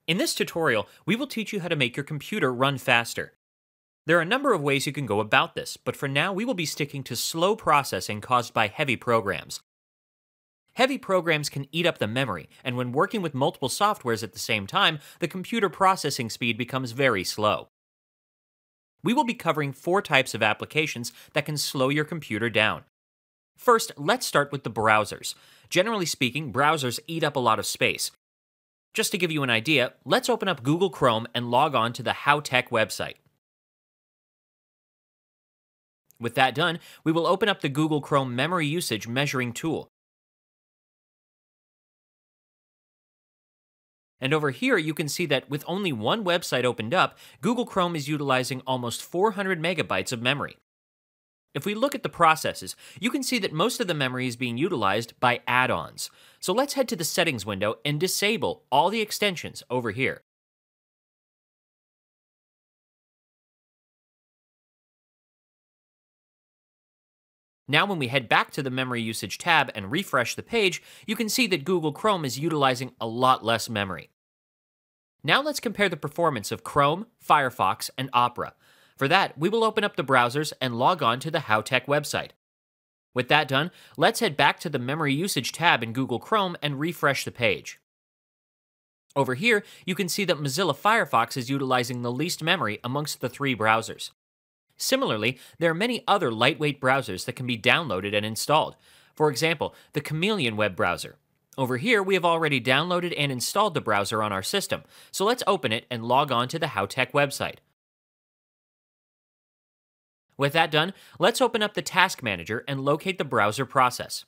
In this tutorial, we will teach you how to make your computer run faster. There are a number of ways you can go about this, but for now we will be sticking to slow processing caused by heavy programs. Heavy programs can eat up the memory, and when working with multiple softwares at the same time, the computer processing speed becomes very slow. We will be covering 4 types of applications that can slow your computer down. First, let's start with the browsers. Generally speaking, browsers eat up a lot of space. Just to give you an idea, let's open up Google Chrome and log on to the HOWTECH website. With that done, we will open up the Google Chrome memory usage measuring tool. And over here, you can see that with only one website opened up, Google Chrome is utilizing almost 400 megabytes of memory. If we look at the processes, you can see that most of the memory is being utilized by add-ons. So let's head to the settings window and disable all the extensions over here. Now when we head back to the memory usage tab and refresh the page, you can see that Google Chrome is utilizing a lot less memory. Now let's compare the performance of Chrome, Firefox, and Opera. For that, we will open up the browsers and log on to the HOWTECH website. With that done, let's head back to the memory usage tab in Google Chrome and refresh the page. Over here, you can see that Mozilla Firefox is utilizing the least memory amongst the 3 browsers. Similarly, there are many other lightweight browsers that can be downloaded and installed. For example, the Kmeleon web browser. Over here, we have already downloaded and installed the browser on our system, so let's open it and log on to the HOWTECH website. With that done, let's open up the Task Manager and locate the browser process.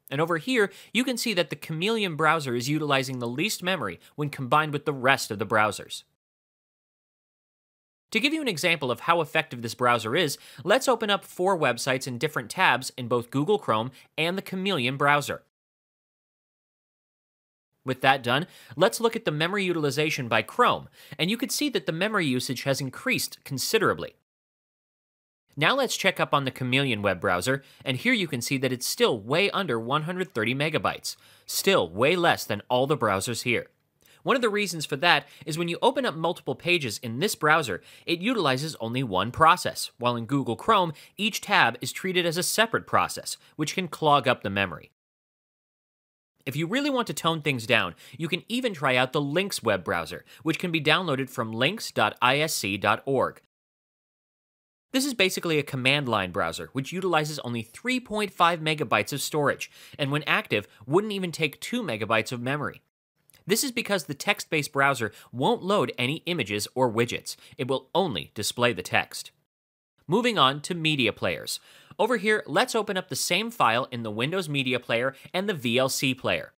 And over here, you can see that the Kmeleon browser is utilizing the least memory when combined with the rest of the browsers. To give you an example of how effective this browser is, let's open up 4 websites in different tabs in both Google Chrome and the Kmeleon browser. With that done, let's look at the memory utilization by Chrome, and you can see that the memory usage has increased considerably. Now let's check up on the Kmeleon web browser, and here you can see that it's still way under 130 megabytes, still way less than all the browsers here. One of the reasons for that is when you open up multiple pages in this browser, it utilizes only one process, while in Google Chrome, each tab is treated as a separate process, which can clog up the memory. If you really want to tone things down, you can even try out the Lynx web browser, which can be downloaded from lynx.isc.org. This is basically a command line browser, which utilizes only 3.5 megabytes of storage, and when active, wouldn't even take 2 megabytes of memory. This is because the text-based browser won't load any images or widgets. It will only display the text. Moving on to media players. Over here, let's open up the same file in the Windows Media Player and the VLC Player.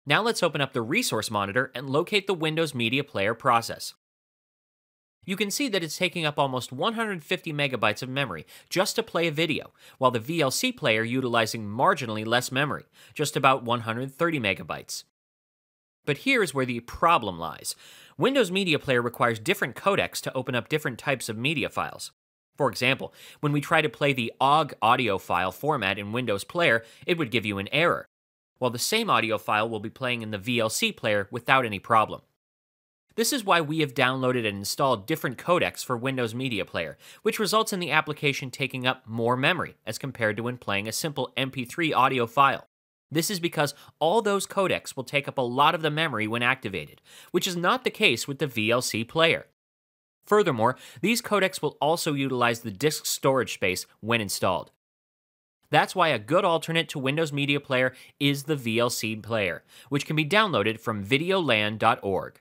Now let's open up the Resource Monitor and locate the Windows Media Player process. You can see that it's taking up almost 150 megabytes of memory just to play a video, while the VLC Player utilizing marginally less memory, just about 130 megabytes. But here's where the problem lies. Windows Media Player requires different codecs to open up different types of media files. For example, when we try to play the OGG audio file format in Windows Player, it would give you an error, while the same audio file will be playing in the VLC Player without any problem. This is why we have downloaded and installed different codecs for Windows Media Player, which results in the application taking up more memory as compared to when playing a simple MP3 audio file. This is because all those codecs will take up a lot of the memory when activated, which is not the case with the VLC Player. Furthermore, these codecs will also utilize the disk storage space when installed. That's why a good alternate to Windows Media Player is the VLC Player, which can be downloaded from videolan.org.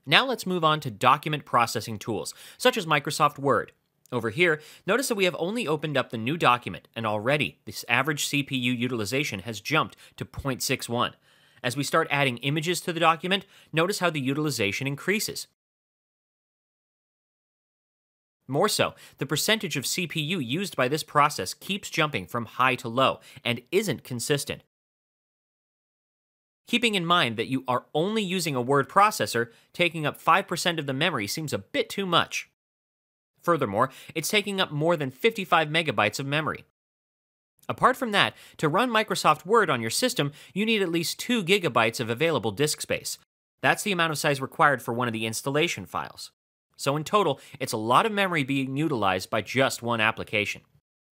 Now let's move on to document processing tools, such as Microsoft Word. Over here, notice that we have only opened up the new document, and already this average CPU utilization has jumped to 0.61. As we start adding images to the document, notice how the utilization increases. More so, the percentage of CPU used by this process keeps jumping from high to low and isn't consistent. Keeping in mind that you are only using a word processor, taking up 5% of the memory seems a bit too much. Furthermore, it's taking up more than 55 megabytes of memory. Apart from that, to run Microsoft Word on your system, you need at least 2 gigabytes of available disk space. That's the amount of size required for one of the installation files. So in total, it's a lot of memory being utilized by just one application.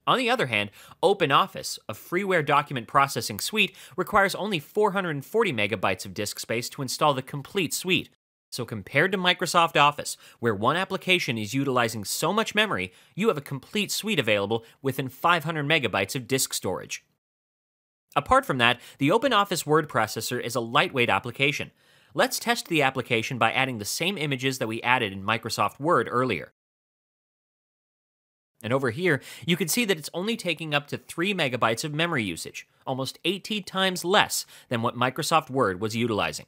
On the other hand, OpenOffice, a freeware document processing suite, requires only 440 megabytes of disk space to install the complete suite. So compared to Microsoft Office, where one application is utilizing so much memory, you have a complete suite available within 500 megabytes of disk storage. Apart from that, the OpenOffice word processor is a lightweight application. Let's test the application by adding the same images that we added in Microsoft Word earlier. And over here, you can see that it's only taking up to 3 megabytes of memory usage, almost 18 times less than what Microsoft Word was utilizing.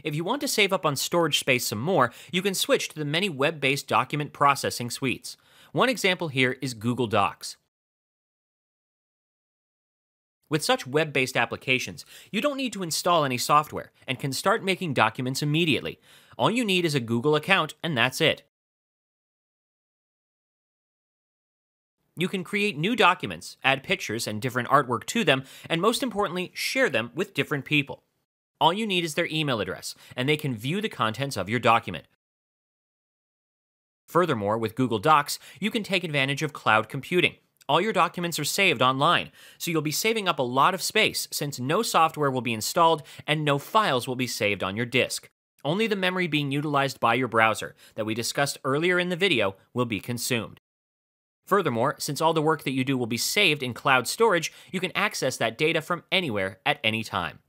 If you want to save up on storage space some more, you can switch to the many web-based document processing suites. One example here is Google Docs. With such web-based applications, you don't need to install any software and can start making documents immediately. All you need is a Google account, and that's it. You can create new documents, add pictures and different artwork to them, and most importantly, share them with different people. All you need is their email address, and they can view the contents of your document. Furthermore, with Google Docs, you can take advantage of cloud computing. All your documents are saved online, so you'll be saving up a lot of space since no software will be installed and no files will be saved on your disk. Only the memory being utilized by your browser that we discussed earlier in the video will be consumed. Furthermore, since all the work that you do will be saved in cloud storage, you can access that data from anywhere at any time.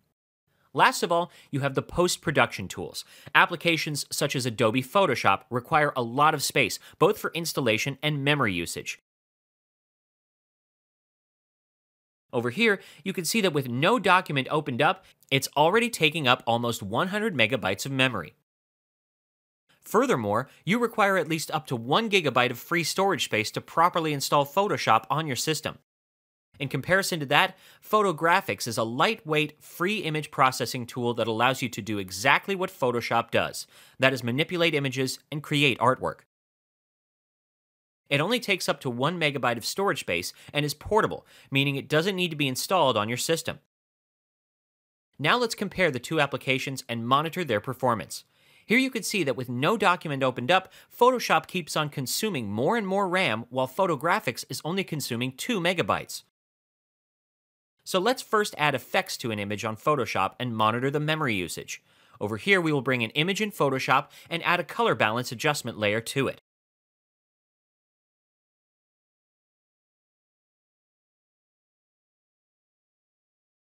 Last of all, you have the post-production tools. Applications such as Adobe Photoshop require a lot of space, both for installation and memory usage. Over here, you can see that with no document opened up, it's already taking up almost 100 megabytes of memory. Furthermore, you require at least up to 1 gigabyte of free storage space to properly install Photoshop on your system. In comparison to that, Fotographix is a lightweight, free image processing tool that allows you to do exactly what Photoshop does, that is, manipulate images and create artwork. It only takes up to 1 megabyte of storage space and is portable, meaning it doesn't need to be installed on your system. Now let's compare the two applications and monitor their performance. Here you can see that with no document opened up, Photoshop keeps on consuming more and more RAM while Fotographix is only consuming 2 megabytes. So let's first add effects to an image on Photoshop and monitor the memory usage. Over here we will bring an image in Photoshop and add a color balance adjustment layer to it.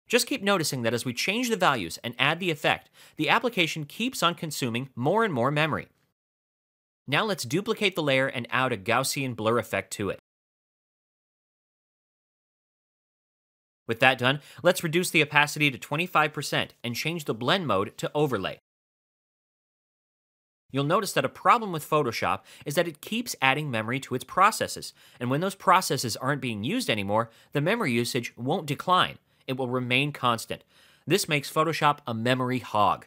Just keep noticing that as we change the values and add the effect, the application keeps on consuming more and more memory. Now let's duplicate the layer and add a Gaussian blur effect to it. With that done, let's reduce the opacity to 25% and change the blend mode to overlay. You'll notice that a problem with Photoshop is that it keeps adding memory to its processes, and when those processes aren't being used anymore, the memory usage won't decline. It will remain constant. This makes Photoshop a memory hog.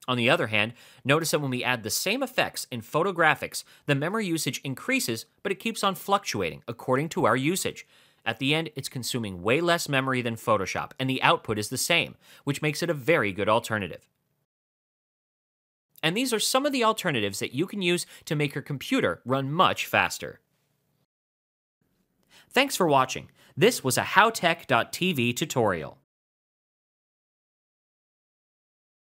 On the other hand, notice that when we add the same effects in Fotographix, the memory usage increases, but it keeps on fluctuating according to our usage. At the end, it's consuming way less memory than Photoshop, and the output is the same, which makes it a very good alternative. And these are some of the alternatives that you can use to make your computer run much faster. Thanks for watching. This was a HOWTECH.tv tutorial.